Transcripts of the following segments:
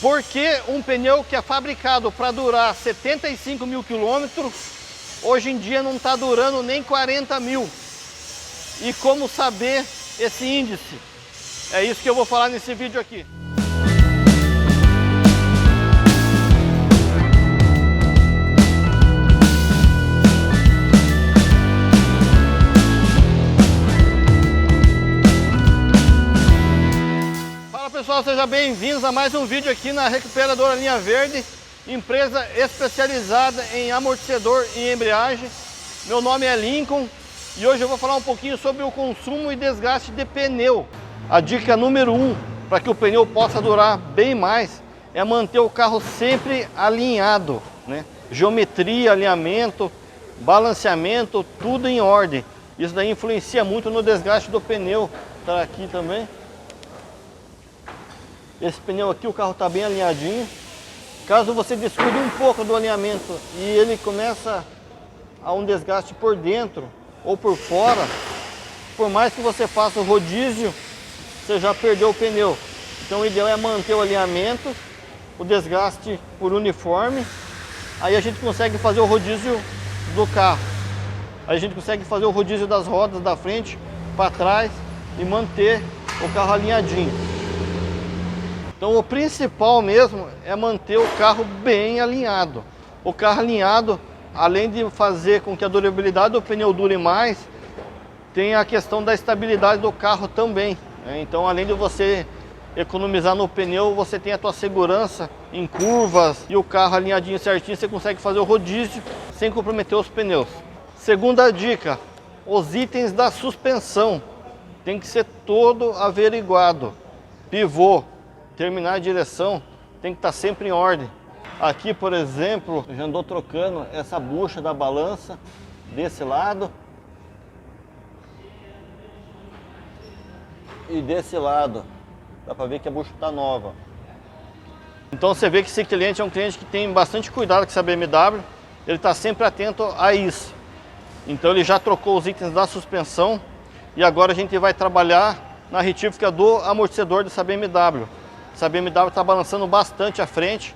Porque um pneu que é fabricado para durar 75 mil quilômetros, hoje em dia não está durando nem 40 mil. E como saber esse índice? É isso que eu vou falar nesse vídeo aqui. Pessoal, sejam bem-vindos a mais um vídeo aqui na Recuperadora Linha Verde, empresa especializada em amortecedor e embreagem. Meu nome é Lincoln e hoje eu vou falar um pouquinho sobre o consumo e desgaste de pneu. A dica número 1 para que o pneu possa durar bem mais é manter o carro sempre alinhado, né? Geometria, alinhamento, balanceamento, tudo em ordem. Isso daí influencia muito no desgaste do pneu. Tá aqui também. Esse pneu aqui, o carro está bem alinhadinho. Caso você descuide um pouco do alinhamento e ele começa a um desgaste por dentro ou por fora, por mais que você faça o rodízio, você já perdeu o pneu. Então o ideal é manter o alinhamento, o desgaste por uniforme. Aí a gente consegue fazer o rodízio do carro. Aí a gente consegue fazer o rodízio das rodas da frente para trás e manter o carro alinhadinho. Então o principal mesmo é manter o carro bem alinhado. O carro alinhado, além de fazer com que a durabilidade do pneu dure mais, tem a questão da estabilidade do carro também, né? Então além de você economizar no pneu, você tem a tua segurança em curvas e o carro alinhadinho certinho, você consegue fazer o rodízio sem comprometer os pneus. Segunda dica, os itens da suspensão tem que ser todo averiguado. Pivô, terminar a direção tem que estar sempre em ordem. Aqui, por exemplo, eu já andou trocando essa bucha da balança desse lado e desse lado. Dá para ver que a bucha está nova. Então você vê que esse cliente é um cliente que tem bastante cuidado com essa BMW. Ele está sempre atento a isso. Então ele já trocou os itens da suspensão e agora a gente vai trabalhar na retífica do amortecedor dessa BMW. Essa BMW está balançando bastante à frente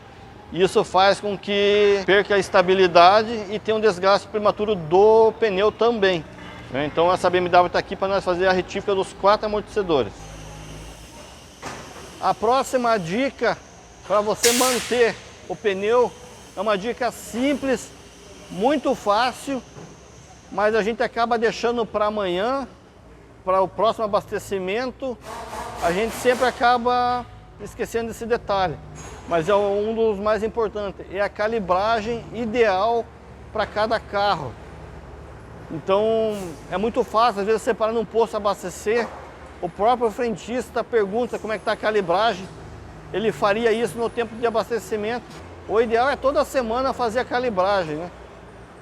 e isso faz com que perca a estabilidade e tenha um desgaste prematuro do pneu também, né? Então essa BMW está aqui para nós fazer a retífica dos 4 amortecedores. A próxima dica para você manter o pneu é uma dica simples, muito fácil, mas a gente acaba deixando para amanhã, para o próximo abastecimento. A gente sempre acaba esquecendo desse detalhe, mas é um dos mais importantes, é a calibragem ideal para cada carro. Então é muito fácil, às vezes você para num posto abastecer, o próprio frentista pergunta como é que está a calibragem, ele faria isso no tempo de abastecimento. O ideal é toda semana fazer a calibragem, né?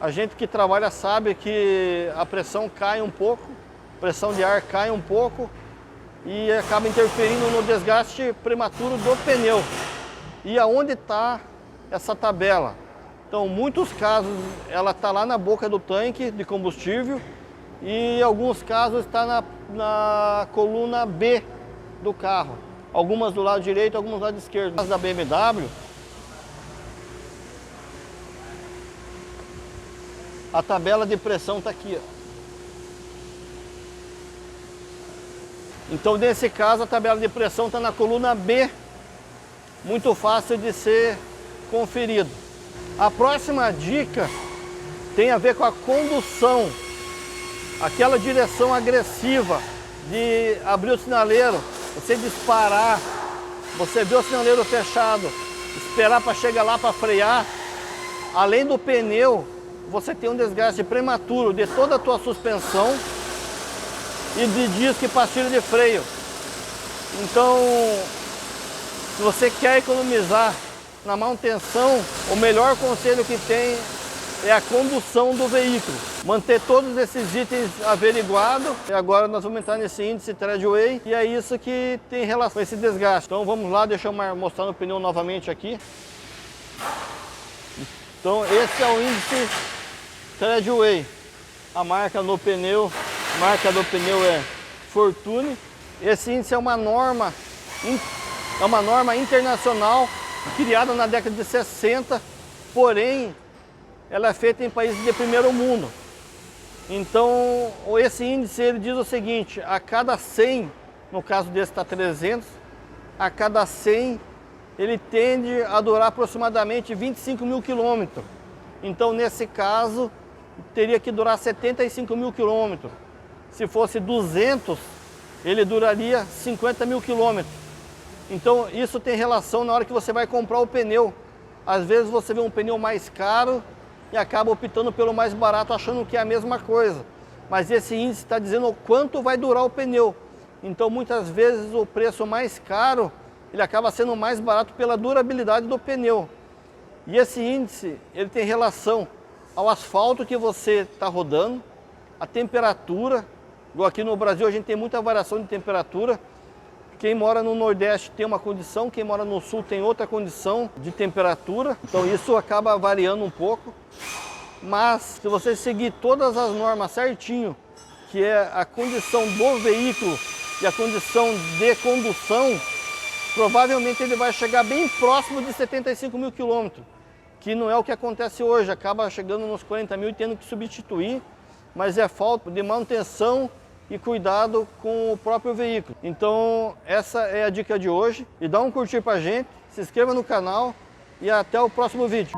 A gente que trabalha sabe que a pressão cai um pouco, a pressão de ar cai um pouco, e acaba interferindo no desgaste prematuro do pneu. E aonde está essa tabela? Então, em muitos casos, ela está lá na boca do tanque de combustível e em alguns casos está na coluna B do carro. Algumas do lado direito, algumas do lado esquerdo. No caso da BMW, a tabela de pressão está aqui, ó. Então, nesse caso, a tabela de pressão está na coluna B, muito fácil de ser conferido. A próxima dica tem a ver com a condução, aquela direção agressiva de abrir o sinaleiro, você disparar, você ver o sinaleiro fechado, esperar para chegar lá para frear. Além do pneu, você tem um desgaste prematuro de toda a tua suspensão e de disco e pastilha de freio. Então, se você quer economizar na manutenção, o melhor conselho que tem é a condução do veículo. Manter todos esses itens averiguados. E agora nós vamos entrar nesse índice Treadway e é isso que tem relação com esse desgaste. Então vamos lá, deixa eu mostrar no pneu novamente aqui. Então esse é o índice Treadway. A marca do pneu é Fortune. Esse índice é uma norma internacional criada na década de 60, porém ela é feita em países de primeiro mundo. Então esse índice ele diz o seguinte: a cada 100, no caso desse está 300, a cada 100 ele tende a durar aproximadamente 25 mil quilômetros. Então nesse caso teria que durar 75 mil quilômetros. Se fosse 200, ele duraria 50 mil quilômetros. Então isso tem relação na hora que você vai comprar o pneu. Às vezes você vê um pneu mais caro e acaba optando pelo mais barato achando que é a mesma coisa. Mas esse índice está dizendo o quanto vai durar o pneu. Então muitas vezes o preço mais caro ele acaba sendo mais barato pela durabilidade do pneu. E esse índice ele tem relação ao asfalto que você está rodando, a temperatura. Igual aqui no Brasil a gente tem muita variação de temperatura. Quem mora no Nordeste tem uma condição, quem mora no Sul tem outra condição de temperatura. Então isso acaba variando um pouco. Mas se você seguir todas as normas certinho, que é a condição do veículo e a condição de condução, provavelmente ele vai chegar bem próximo de 75 mil quilômetros, que não é o que acontece hoje, acaba chegando nos 40 mil e tendo que substituir, mas é falta de manutenção e cuidado com o próprio veículo. Então essa é a dica de hoje, e dá um curtir pra gente, se inscreva no canal e até o próximo vídeo.